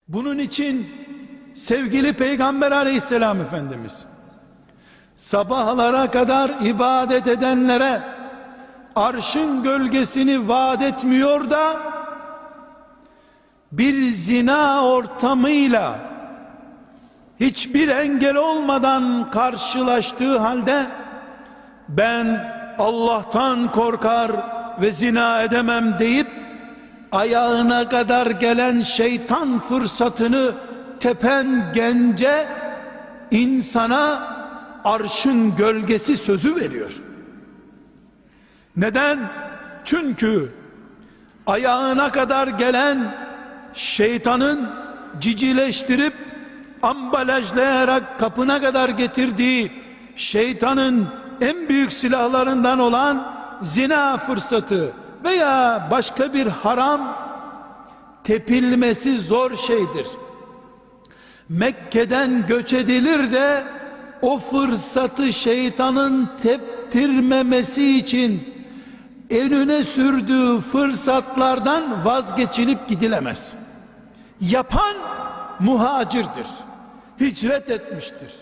Bunun için sevgili Peygamber Aleyhisselam Efendimiz sabahlara kadar ibadet edenlere arşın gölgesini vaat etmiyor da bir zina ortamıyla hiçbir engel olmadan karşılaştığı halde ben Allah'tan korkar ve zina edemem deyip ayağına kadar gelen şeytan fırsatını tepen gence insana arşın gölgesi sözü veriyor. Neden? Çünkü ayağına kadar gelen şeytanın cicileştirip ambalajlayarak kapına kadar getirdiği şeytanın en büyük silahlarından olan zina fırsatı veya başka bir haram tepilmesi zor şeydir. Mekke'den göç edilir de o fırsatı şeytanın teptirmemesi için önüne sürdüğü fırsatlardan vazgeçilip gidilemez. Yapan muhacirdir, hicret etmiştir.